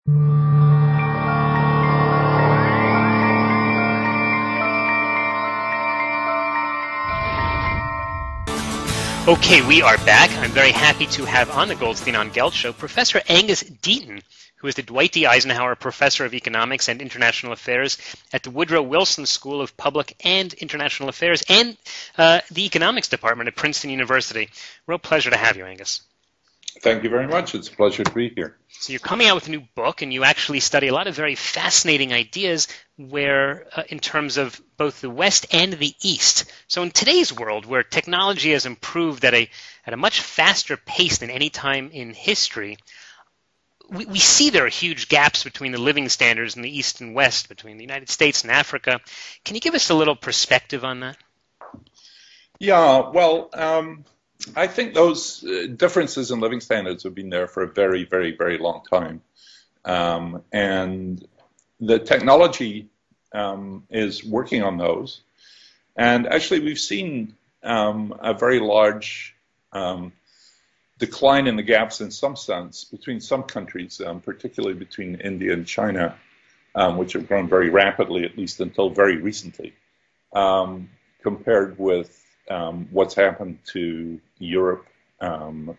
Okay, we are back. I'm very happy to have on the Goldstein on Gelt show Professor Angus Deaton, who is the Dwight D. Eisenhower Professor of Economics and International Affairs at the Woodrow Wilson School of Public and International Affairs and the Economics Department at Princeton University. Real pleasure to have you, Angus. Thank you very much. It's a pleasure to be here. So you're coming out with a new book, and you actually study a lot of very fascinating ideas where, in terms of both the West and the East. So in today's world, where technology has improved at a much faster pace than any time in history, we see there are huge gaps between the living standards in the East and West, between the United States and Africa. Can you give us a little perspective on that? Yeah, well, I think those differences in living standards have been there for a very, very, very long time. And the technology is working on those. And actually, we've seen a very large decline in the gaps in some sense between some countries, particularly between India and China, which have grown very rapidly, at least until very recently, compared with what's happened to Europe,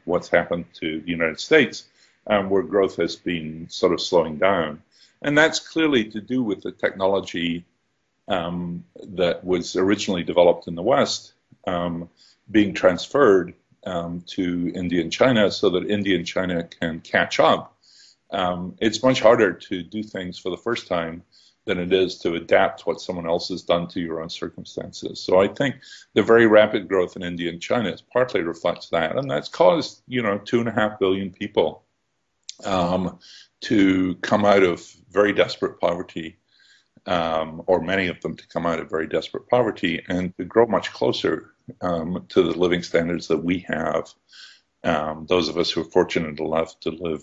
what's happened to the United States, where growth has been sort of slowing down. And that's clearly to do with the technology that was originally developed in the West being transferred to India and China so that India and China can catch up. It's much harder to do things for the first time than it is to adapt what someone else has done to your own circumstances. So I think the very rapid growth in India and China partly reflects that, and that's caused 2.5 billion people to come out of very desperate poverty, or many of them to come out of very desperate poverty and to grow much closer to the living standards that we have, those of us who are fortunate enough to live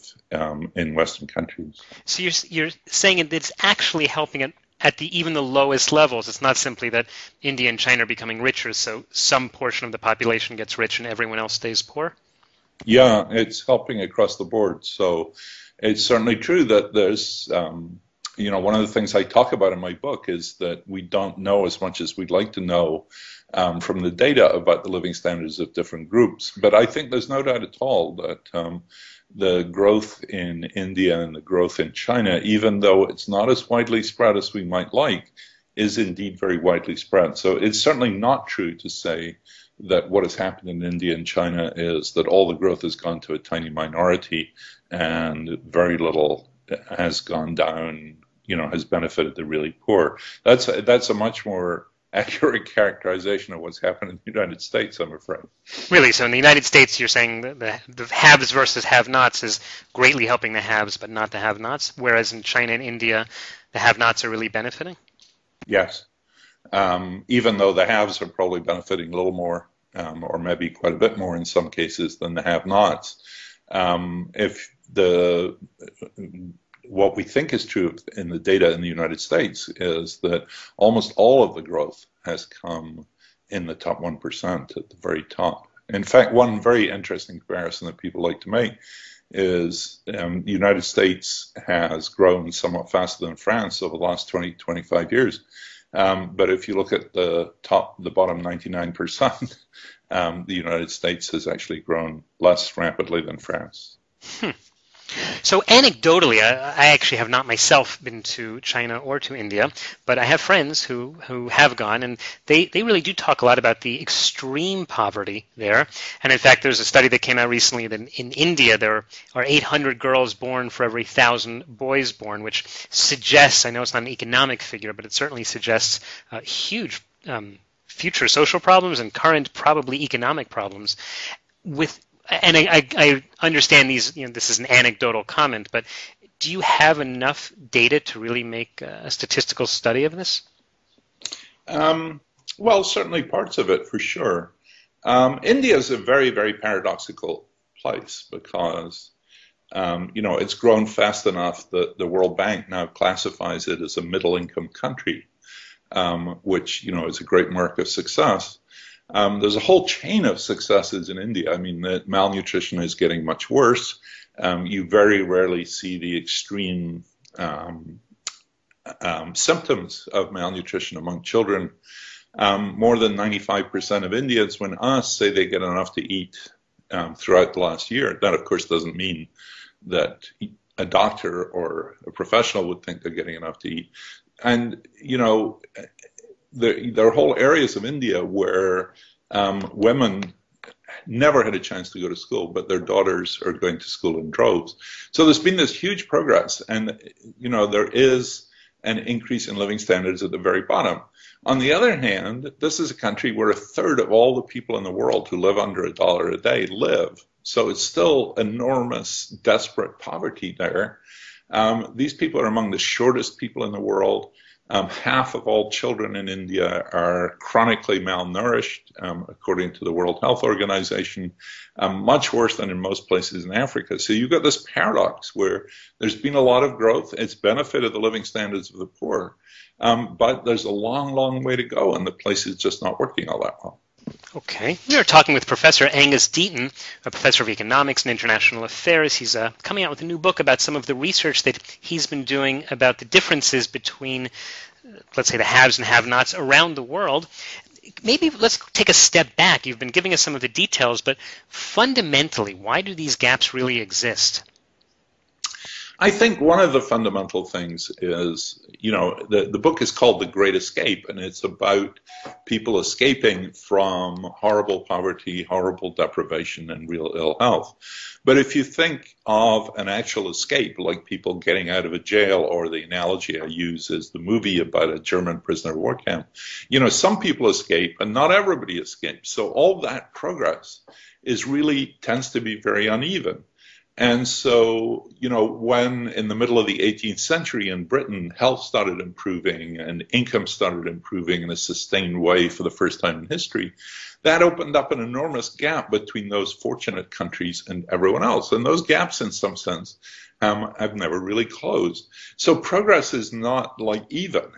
in Western countries. So you're saying that it's actually helping it at even the lowest levels. It's not simply that India and China are becoming richer, so some portion of the population gets rich and everyone else stays poor? Yeah, it's helping across the board. So it's certainly true that there's, one of the things I talk about in my book is that we don't know as much as we'd like to know from the data about the living standards of different groups. But I think there's no doubt at all that the growth in India and the growth in China, even though it's not as widely spread as we might like, is indeed very widely spread. So it's certainly not true to say that what has happened in India and China is that all the growth has gone to a tiny minority and very little has gone down, has benefited the really poor. That's a much more accurate characterization of what's happened in the United States, I'm afraid. Really? So in the United States, you're saying the haves versus have-nots is greatly helping the haves but not the have-nots, whereas in China and India, the have-nots are really benefiting? Yes. Even though the haves are probably benefiting a little more, or maybe quite a bit more in some cases than the have-nots. What we think is true in the data in the United States is that almost all of the growth has come in the top 1% at the very top. In fact, one very interesting comparison that people like to make is the United States has grown somewhat faster than France over the last 20, 25 years. But if you look at the bottom 99%, the United States has actually grown less rapidly than France. So anecdotally, I actually have not myself been to China or to India, but I have friends who have gone, and they really do talk a lot about the extreme poverty there. And in fact, there's a study that came out recently that in India there are 800 girls born for every 1,000 boys born, which suggests, I know it's not an economic figure, but it certainly suggests huge future social problems and current probably economic problems. And I understand this is an anecdotal comment, but do you have enough data to really make a statistical study of this? Well, certainly parts of it, for sure. India is a very, very paradoxical place because, it's grown fast enough that the World Bank now classifies it as a middle-income country, which, is a great mark of success. There's a whole chain of successes in India. I mean, the malnutrition is getting much worse. you very rarely see the extreme symptoms of malnutrition among children. More than 95% of Indians, when asked, say they get enough to eat throughout the last year. That, of course, doesn't mean that a doctor or a professional would think they're getting enough to eat. And, you know, there are whole areas of India where women never had a chance to go to school, but their daughters are going to school in droves. So there's been this huge progress, and, you know, there is an increase in living standards at the very bottom. On the other hand, this is a country where a third of all the people in the world who live under $1 a day live. So it's still enormous, desperate poverty there. These people are among the shortest people in the world. Half of all children in India are chronically malnourished, according to the World Health Organization, much worse than in most places in Africa. So you've got this paradox where there's been a lot of growth. It's benefited the living standards of the poor, but there's a long, long way to go, and the place is just not working all that well. Okay. We are talking with Professor Angus Deaton, a professor of economics and international affairs. He's coming out with a new book about some of the research that he's been doing about the differences between, let's say, the haves and have-nots around the world. Maybe let's take a step back. You've been giving us some of the details, but fundamentally, why do these gaps really exist? I think one of the fundamental things is, you know, the book is called The Great Escape, and it's about people escaping from horrible poverty, horrible deprivation, and real ill health. But if you think of an actual escape, like people getting out of a jail, or the analogy I use is the movie about a German prisoner of war camp, you know, some people escape and not everybody escapes. So all that progress tends to be very uneven. And so, you know, when in the middle of the 18th century in Britain, health started improving and income started improving in a sustained way for the first time in history, that opened up an enormous gap between those fortunate countries and everyone else. And those gaps, in some sense, have never really closed. So progress is not like even.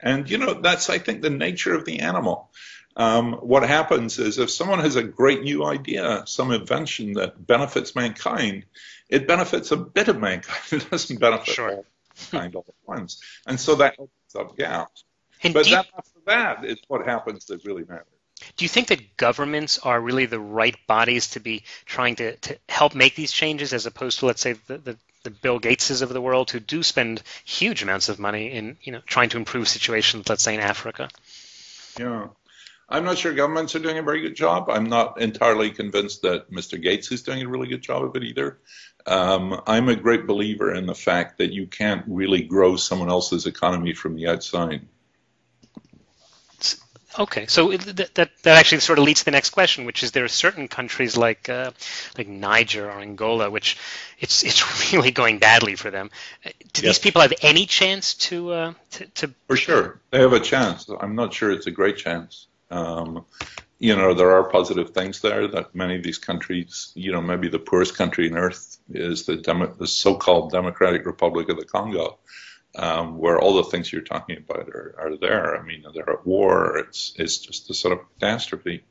And, you know, that's, I think, the nature of the animal. What happens is if someone has a great new idea, some invention that benefits mankind, it benefits a bit of mankind. It doesn't benefit all mankind all at once. And so that opens up gaps. And but then after that, it's what happens that really matters. Do you think that governments are really the right bodies to be trying to help make these changes, as opposed to, let's say, the Bill Gateses of the world, who do spend huge amounts of money in, you know, trying to improve situations, let's say, in Africa? Yeah. I'm not sure governments are doing a very good job. I'm not entirely convinced that Mr. Gates is doing a really good job of it either. I'm a great believer in the fact that you can't really grow someone else's economy from the outside. Okay, so that actually sort of leads to the next question, which is there are certain countries like Niger or Angola, which it's really going badly for them. Do these people have any chance to? For sure, they have a chance. I'm not sure it's a great chance. You know, there are positive things there that many of these countries, you know, maybe the poorest country on earth is the so-called Democratic Republic of the Congo, where all the things you're talking about are there. I mean, they're at war. It's just a sort of catastrophe.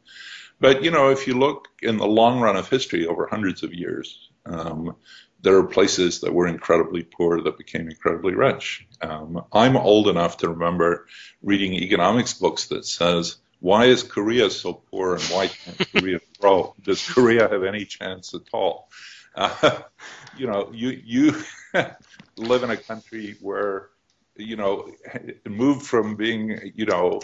But, you know, if you look in the long run of history over hundreds of years, there are places that were incredibly poor that became incredibly rich. I'm old enough to remember reading economics books that says, why is Korea so poor and why can't Korea grow? Does Korea have any chance at all? You know, you live in a country where, you know, it moved from being, you know,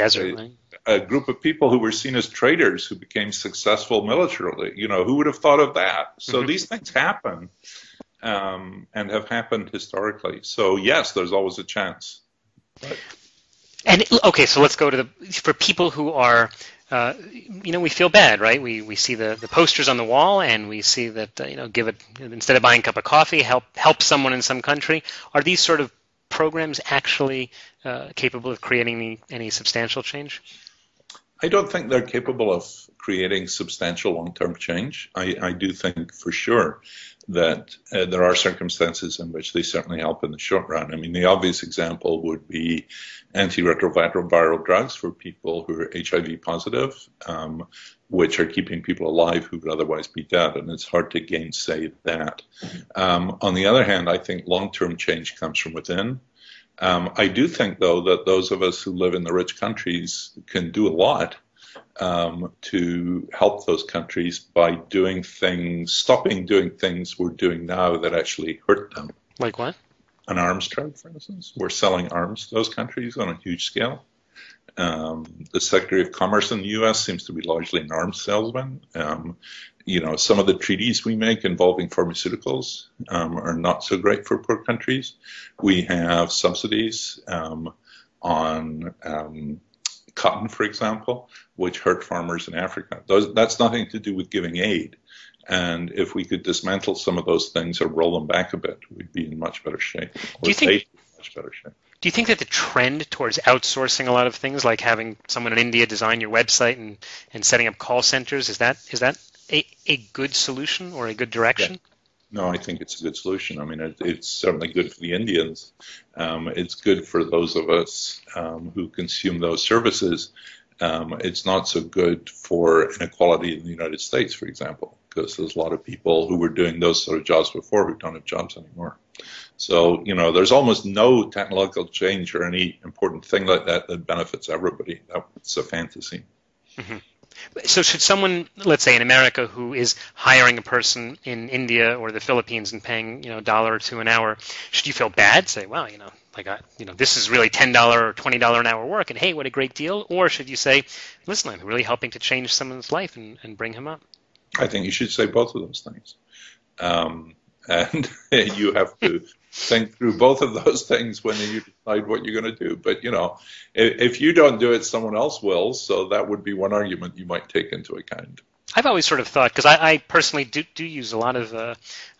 a group of people who were seen as traders who became successful militarily. You know, who would have thought of that? So these things happen and have happened historically. So, yes, there's always a chance. But, and okay, so let's go to for people who are, you know, we feel bad, right? We see the posters on the wall, and we see that you know, instead of buying a cup of coffee, help someone in some country. Are these sort of programs actually capable of creating any substantial change? I don't think they're capable of creating substantial long-term change. I do think for sure that there are circumstances in which they certainly help in the short run. I mean, the obvious example would be antiretroviral drugs for people who are HIV positive. which are keeping people alive who would otherwise be dead, and it's hard to gainsay that. On the other hand, I think long-term change comes from within. I do think, though, that those of us who live in the rich countries can do a lot to help those countries by doing things, stopping doing things we're doing now that actually hurt them. Like what? An arms trade, for instance. We're selling arms to those countries on a huge scale. The Secretary of Commerce in the U.S. seems to be largely an arms salesman. Some of the treaties we make involving pharmaceuticals are not so great for poor countries. We have subsidies on cotton, for example, which hurt farmers in Africa. That's nothing to do with giving aid. And if we could dismantle some of those things or roll them back a bit, we'd be in much better shape. Do you think? Much better shape. Do you think that the trend towards outsourcing a lot of things, like having someone in India design your website and setting up call centers, is that a good solution or a good direction? Yeah. No, I think it's a good solution. I mean, it's certainly good for the Indians. It's good for those of us who consume those services. It's not so good for inequality in the United States, for example, because there's a lot of people who were doing those sort of jobs before who don't have jobs anymore. So, there's almost no technological change or any important thing like that that benefits everybody. That's a fantasy. Mm-hmm. So should someone, let's say in America, who is hiring a person in India or the Philippines and paying, $1 or $2 an hour, should you feel bad? Say, well, this is really $10 or $20 an hour work, and hey, what a great deal? Or should you say, listen, I'm really helping to change someone's life and bring him up? I think you should say both of those things. And you have to think through both of those things when you decide what you're going to do. But, if you don't do it, someone else will. So that would be one argument you might take into account. I've always sort of thought, because I personally do use a lot of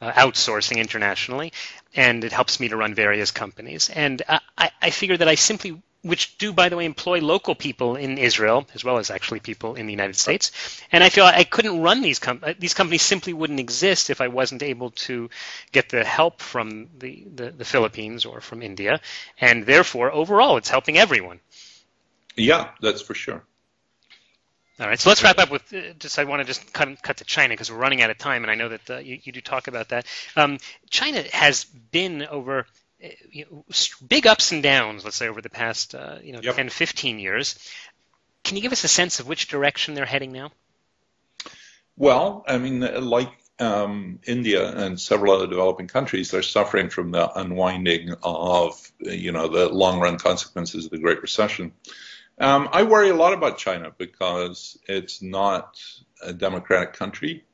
outsourcing internationally, and it helps me to run various companies. And I figure that I simply, which do, by the way, employ local people in Israel, as well as actually people in the United States. And I feel I couldn't run these companies simply wouldn't exist if I wasn't able to get the help from the Philippines or from India. And therefore, overall, it's helping everyone. Yeah, that's for sure. All right, so let's wrap up with I want to just cut to China because we're running out of time, and I know that you do talk about that. China has been over big ups and downs, let's say, over the past 10, 15 years. Can you give us a sense of which direction they're heading now? Well, I mean, like India and several other developing countries, they're suffering from the unwinding of, the long-run consequences of the Great Recession. I worry a lot about China because it's not a democratic country.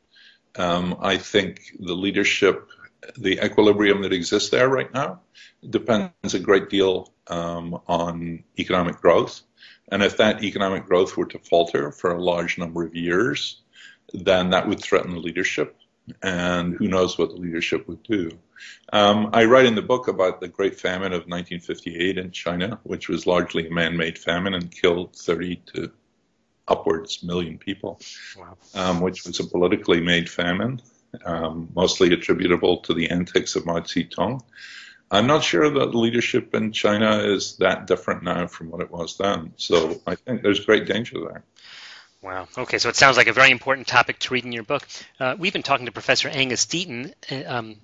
I think the leadership, the equilibrium that exists there right now depends a great deal on economic growth. And if that economic growth were to falter for a large number of years, then that would threaten the leadership. And who knows what the leadership would do. I write in the book about the Great Famine of 1958 in China, which was largely a man-made famine and killed 30 to upwards million people, wow. Which was a politically made famine, mostly attributable to the antics of Mao Zedong. I'm not sure that the leadership in China is that different now from what it was then. So I think there's great danger there. Wow. Okay, so it sounds like a very important topic to read in your book. We've been talking to Professor Angus Deaton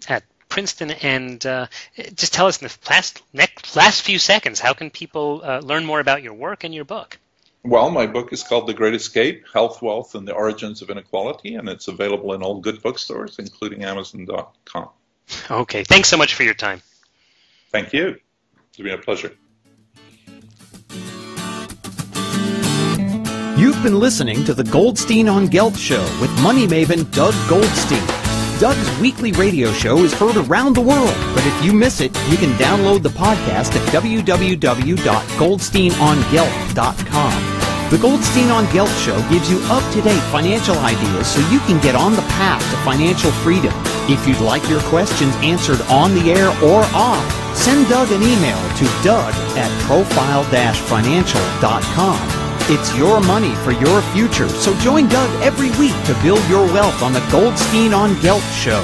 at Princeton, and just tell us in the last few seconds, how can people learn more about your work and your book? Well, my book is called The Great Escape, Health, Wealth, and the Origins of Inequality, and it's available in all good bookstores, including Amazon.com. Okay, thanks so much for your time. Thank you. It's been a pleasure. You've been listening to the Goldstein on Gelt Show with money maven Doug Goldstein. Doug's weekly radio show is heard around the world, but if you miss it, you can download the podcast at www.goldsteinongelt.com. The Goldstein on Gelt Show gives you up-to-date financial ideas so you can get on the path to financial freedom. If you'd like your questions answered on the air or off, send Doug an email to doug@profile-financial.com. It's your money for your future, so join Doug every week to build your wealth on the Goldstein on Gelt Show.